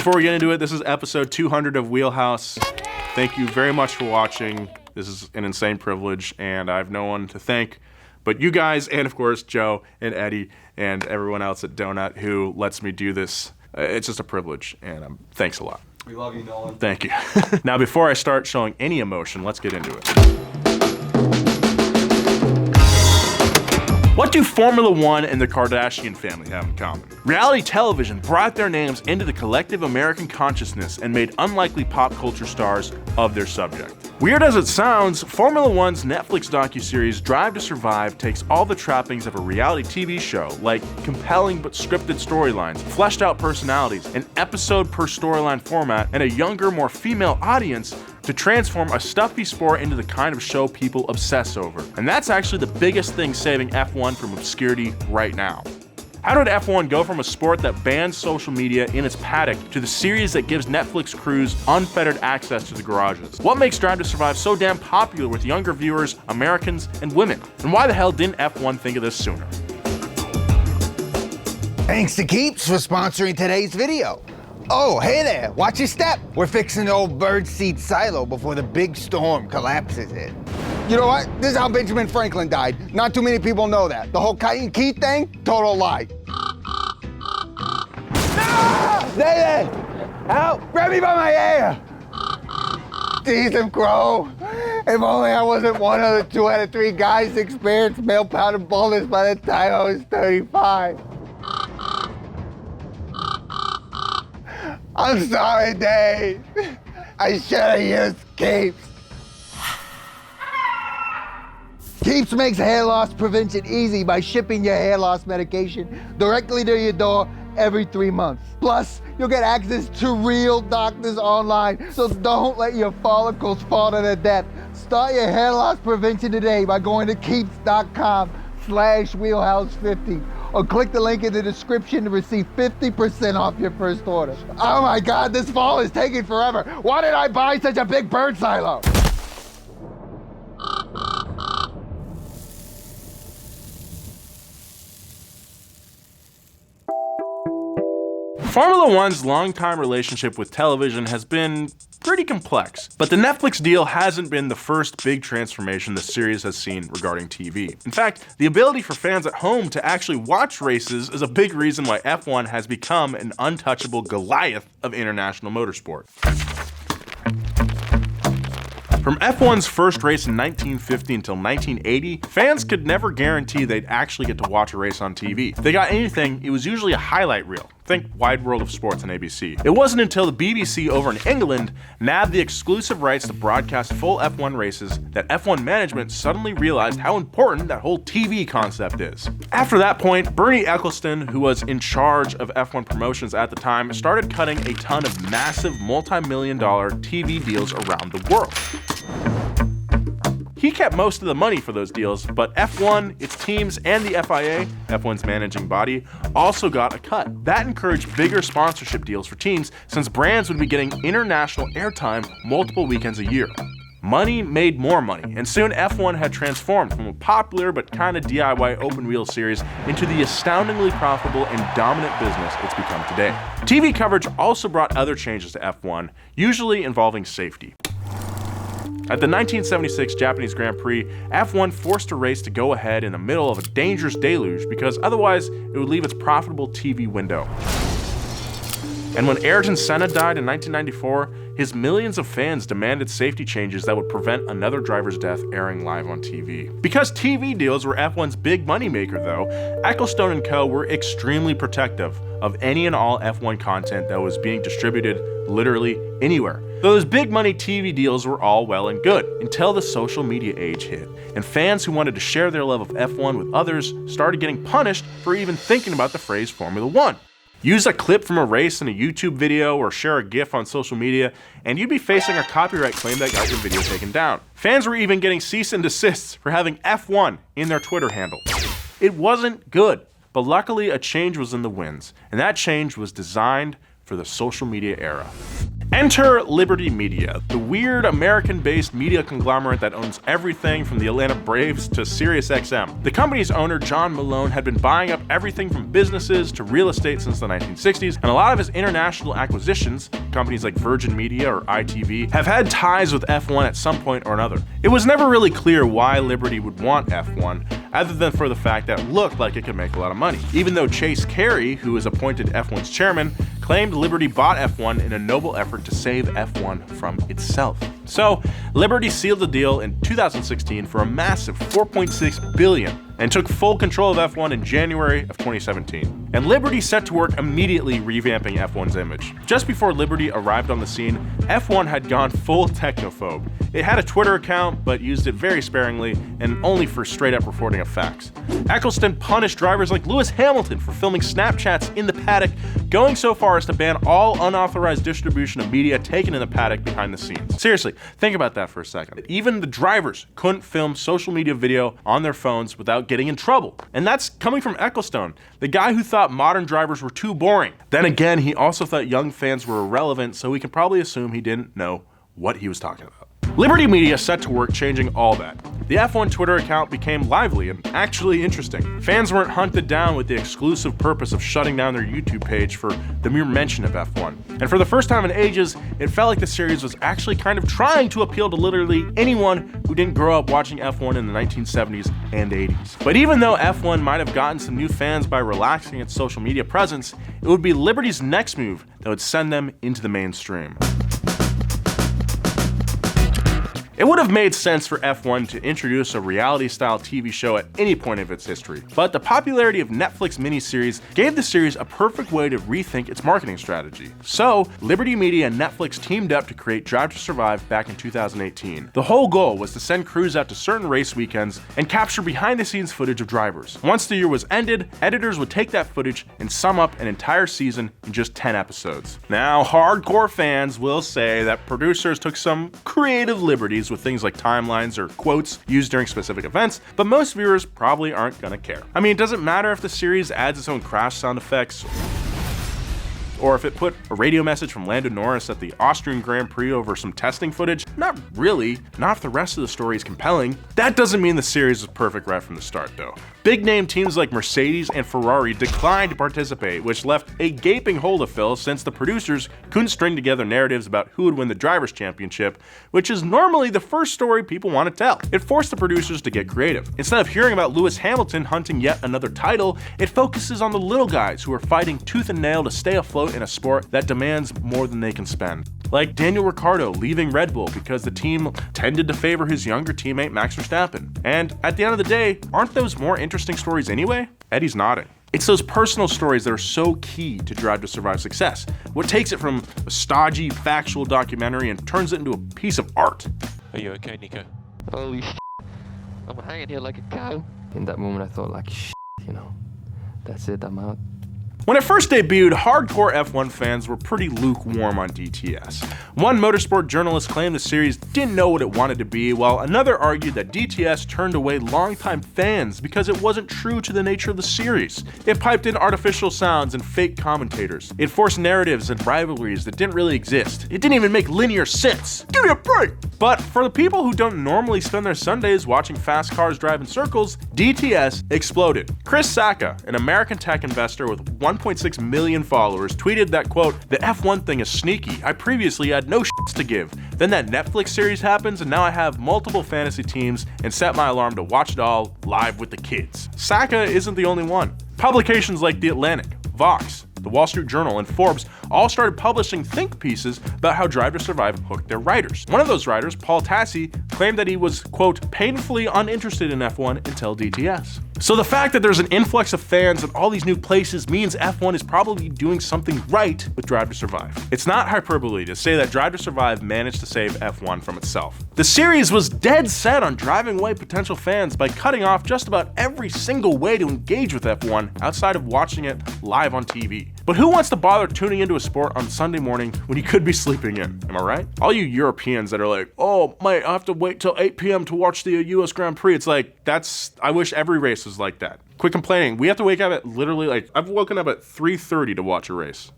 Before we get into it, this is episode 200 of Wheelhouse. Thank you very much for watching. This is an insane privilege, and I have no one to thank but you guys, and of course, Joe and Eddie and everyone else at Donut who lets me do this. It's just a privilege, and thanks a lot. We love you, Nolan. Thank you. Now, before I start showing any emotion, let's get into it. What do Formula One and the Kardashian family have in common? Reality television brought their names into the collective American consciousness and made unlikely pop culture stars of their subject. Weird as it sounds, Formula One's Netflix docuseries Drive to Survive takes all the trappings of a reality TV show, like compelling but scripted storylines, fleshed out personalities, an episode per storyline format, and a younger, more female audience to transform a stuffy sport into the kind of show people obsess over. And that's actually the biggest thing saving F1 from obscurity right now. How did F1 go from a sport that bans social media in its paddock to the series that gives Netflix crews unfettered access to the garages? What makes Drive to Survive so damn popular with younger viewers, Americans, and women? And why the hell didn't F1 think of this sooner? Thanks to Keeps for sponsoring today's video. Oh, hey there, watch your step. We're fixing the old birdseed silo before the big storm collapses it. You know what? This is how Benjamin Franklin died. Not too many people know that. The whole kite and key thing, total lie. Ah! David! Help! Grab me by my hair! Decent crow. If only I wasn't one of the 2 out of 3 guys experienced male pattern baldness by the time I was 35. I'm sorry, Dave. I should have used Keeps. Keeps makes hair loss prevention easy by shipping your hair loss medication directly to your door every 3 months. Plus, you'll get access to real doctors online, so don't let your follicles fall to their death. Start your hair loss prevention today by going to keeps.com/wheelhouse50 or click the link in the description to receive 50% off your first order. Oh my God, this fall is taking forever. Why did I buy such a big bird silo? Formula One's longtime relationship with television has been pretty complex, but the Netflix deal hasn't been the first big transformation the series has seen regarding TV. In fact, the ability for fans at home to actually watch races is a big reason why F1 has become an untouchable Goliath of international motorsport. From F1's first race in 1950 until 1980, fans could never guarantee they'd actually get to watch a race on TV. If they got anything, it was usually a highlight reel. Think Wide World of Sports on ABC. It wasn't until the BBC over in England nabbed the exclusive rights to broadcast full F1 races that F1 management suddenly realized how important that whole TV concept is. After that point, Bernie Ecclestone, who was in charge of F1 promotions at the time, started cutting a ton of massive multi-million-dollar TV deals around the world. He kept most of the money for those deals, but F1, its teams, and the FIA, F1's managing body, also got a cut. That encouraged bigger sponsorship deals for teams since brands would be getting international airtime multiple weekends a year. Money made more money, and soon F1 had transformed from a popular but kind of DIY open-wheel series into the astoundingly profitable and dominant business it's become today. TV coverage also brought other changes to F1, usually involving safety. At the 1976 Japanese Grand Prix, F1 forced a race to go ahead in the middle of a dangerous deluge because otherwise it would leave its profitable TV window. And when Ayrton Senna died in 1994, his millions of fans demanded safety changes that would prevent another driver's death airing live on TV. Because TV deals were F1's big moneymaker though, Ecclestone & Co. were extremely protective of any and all F1 content that was being distributed literally anywhere. Those big money TV deals were all well and good until the social media age hit, and fans who wanted to share their love of F1 with others started getting punished for even thinking about the phrase Formula One. Use a clip from a race in a YouTube video or share a GIF on social media, and you'd be facing a copyright claim that got your video taken down. Fans were even getting cease and desists for having F1 in their Twitter handle. It wasn't good, but luckily a change was in the winds, and that change was designed for the social media era. Enter Liberty Media, the weird American-based media conglomerate that owns everything from the Atlanta Braves to SiriusXM. The company's owner, John Malone, had been buying up everything from businesses to real estate since the 1960s, and a lot of his international acquisitions, companies like Virgin Media or ITV, have had ties with F1 at some point or another. It was never really clear why Liberty would want F1, other than for the fact that it looked like it could make a lot of money. Even though Chase Carey, who was appointed F1's chairman, claimed Liberty bought F1 in a noble effort to save F1 from itself. So, Liberty sealed the deal in 2016 for a massive $4.6 billion and took full control of F1 in January of 2017. And Liberty set to work immediately revamping F1's image. Just before Liberty arrived on the scene, F1 had gone full technophobe. It had a Twitter account, but used it very sparingly and only for straight-up reporting of facts. Eccleston punished drivers like Lewis Hamilton for filming Snapchats in the paddock, going so far as to ban all unauthorized distribution of media taken in the paddock behind the scenes. Seriously, think about that for a second. Even the drivers couldn't film social media video on their phones without getting in trouble. And that's coming from Ecclestone, the guy who thought modern drivers were too boring. Then again, he also thought young fans were irrelevant, so we can probably assume he didn't know what he was talking about. Liberty Media set to work changing all that. The F1 Twitter account became lively and actually interesting. Fans weren't hunted down with the exclusive purpose of shutting down their YouTube page for the mere mention of F1. And for the first time in ages, it felt like the series was actually kind of trying to appeal to literally anyone who didn't grow up watching F1 in the 1970s and 80s. But even though F1 might have gotten some new fans by relaxing its social media presence, it would be Liberty's next move that would send them into the mainstream. It would have made sense for F1 to introduce a reality-style TV show at any point of its history, but the popularity of Netflix miniseries gave the series a perfect way to rethink its marketing strategy. So, Liberty Media and Netflix teamed up to create Drive to Survive back in 2018. The whole goal was to send crews out to certain race weekends and capture behind-the-scenes footage of drivers. Once the year was ended, editors would take that footage and sum up an entire season in just 10 episodes. Now, hardcore fans will say that producers took some creative liberties with things like timelines or quotes used during specific events, but most viewers probably aren't gonna care. I mean, it doesn't matter if the series adds its own crash sound effects, or if it put a radio message from Lando Norris at the Austrian Grand Prix over some testing footage. Not really, not if the rest of the story is compelling. That doesn't mean the series was perfect right from the start though. Big name teams like Mercedes and Ferrari declined to participate, which left a gaping hole to fill since the producers couldn't string together narratives about who would win the Drivers' Championship, which is normally the first story people want to tell. It forced the producers to get creative. Instead of hearing about Lewis Hamilton hunting yet another title, it focuses on the little guys who are fighting tooth and nail to stay afloat in a sport that demands more than they can spend. Like Daniel Ricciardo leaving Red Bull because the team tended to favor his younger teammate Max Verstappen. And at the end of the day, aren't those more interesting stories anyway? Eddie's nodding. It's those personal stories that are so key to Drive to Survive success. What takes it from a stodgy, factual documentary and turns it into a piece of art. Are you okay, Nico? Holy shit. I'm hanging here like a cow. In that moment I thought like, shit, you know, that's it, I'm out. When it first debuted, hardcore F1 fans were pretty lukewarm on DTS. One motorsport journalist claimed the series didn't know what it wanted to be, while another argued that DTS turned away longtime fans because it wasn't true to the nature of the series. It piped in artificial sounds and fake commentators. It forced narratives and rivalries that didn't really exist. It didn't even make linear sense. Give me a break! But for the people who don't normally spend their Sundays watching fast cars drive in circles, DTS exploded. Chris Sacca, an American tech investor with 1.6 million followers, tweeted that, quote, "The F1 thing is sneaky. I previously had no shits to give. Then that Netflix series happens and now I have multiple fantasy teams and set my alarm to watch it all live with the kids." Sacca isn't the only one. Publications like The Atlantic, Vox, The Wall Street Journal, and Forbes all started publishing think pieces about how Drive to Survive hooked their writers. One of those writers, Paul Tassi, claimed that he was, quote, "painfully uninterested in F1 until DTS." So the fact that there's an influx of fans in all these new places means F1 is probably doing something right with Drive to Survive. It's not hyperbole to say that Drive to Survive managed to save F1 from itself. The series was dead set on driving away potential fans by cutting off just about every single way to engage with F1 outside of watching it live on TV. But who wants to bother tuning into a sport on Sunday morning when you could be sleeping in? Am I right? All you Europeans that are like, "Oh, mate, I have to wait till 8 p.m. to watch the US Grand Prix." It's like, I wish every race was like that. Quit complaining. We have to wake up at literally, like, I've woken up at 3:30 to watch a race.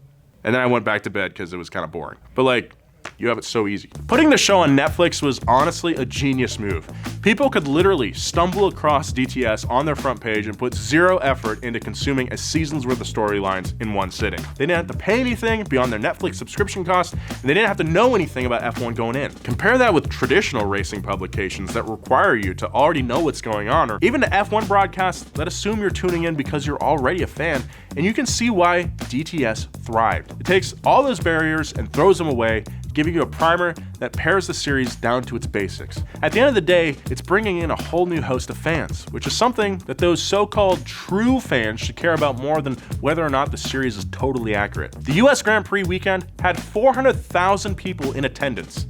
And then I went back to bed because it was kind of boring. But like, You have it so easy. Putting the show on Netflix was honestly a genius move. People could literally stumble across DTS on their front page and put zero effort into consuming a season's worth of storylines in one sitting. They didn't have to pay anything beyond their Netflix subscription cost, and they didn't have to know anything about F1 going in. Compare that with traditional racing publications that require you to already know what's going on, or even the F1 broadcasts that assume you're tuning in because you're already a fan, and you can see why DTS thrived. It takes all those barriers and throws them away, giving you a primer that pares the series down to its basics. At the end of the day, it's bringing in a whole new host of fans, which is something that those so-called true fans should care about more than whether or not the series is totally accurate. The US Grand Prix weekend had 400,000 people in attendance.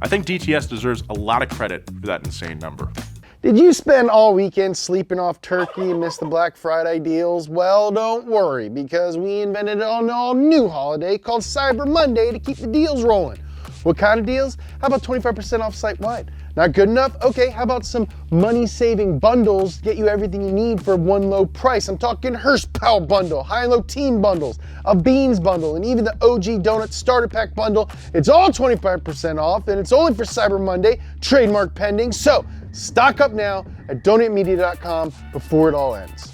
I think DTS deserves a lot of credit for that insane number. Did you spend all weekend sleeping off turkey and miss the Black Friday deals? Well, don't worry, because we invented an all-new holiday called Cyber Monday to keep the deals rolling. What kind of deals? How about 25% off site-wide? Not good enough? Okay, how about some money-saving bundles to get you everything you need for one low price? I'm talking Hearst Pal bundle, high and low team bundles, a beans bundle, and even the OG Donut Starter Pack bundle. It's all 25% off, and it's only for Cyber Monday, trademark pending. So, stock up now at donatemedia.com before it all ends.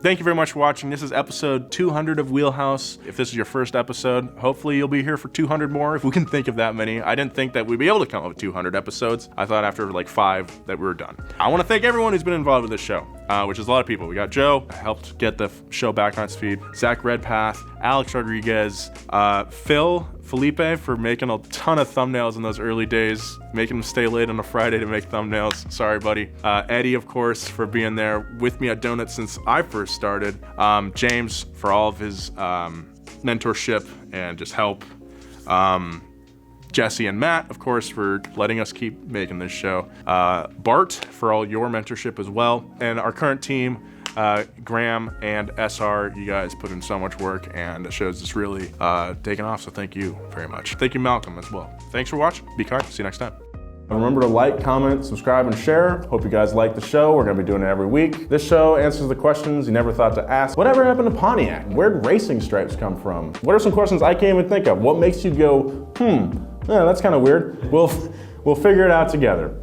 Thank you very much for watching. This is episode 200 of Wheelhouse. If this is your first episode, hopefully you'll be here for 200 more, if we can think of that many. I didn't think that we'd be able to come up with 200 episodes. I thought after like 5 that we were done. I want to thank everyone who's been involved with this show, which is a lot of people. We got Joe, helped get the show back on its feet, Zach Redpath, Alex Rodriguez, Felipe for making a ton of thumbnails in those early days, making them stay late on a Friday to make thumbnails. Sorry, buddy. Eddie, of course, for being there with me at Donut since I first started. James for all of his mentorship and just help. Jesse and Matt, of course, for letting us keep making this show. Bart for all your mentorship as well. And our current team, Graham and SR, you guys put in so much work and the show's just really taken off, so thank you very much. Thank you, Malcolm, as well. Thanks for watching. Be kind. See you next time. Remember to like, comment, subscribe, and share. Hope you guys like the show. We're gonna be doing it every week. This show answers the questions you never thought to ask. Whatever happened to Pontiac? Where'd racing stripes come from? What are some questions I can't even think of? What makes you go, yeah, that's kind of weird? We'll figure it out together.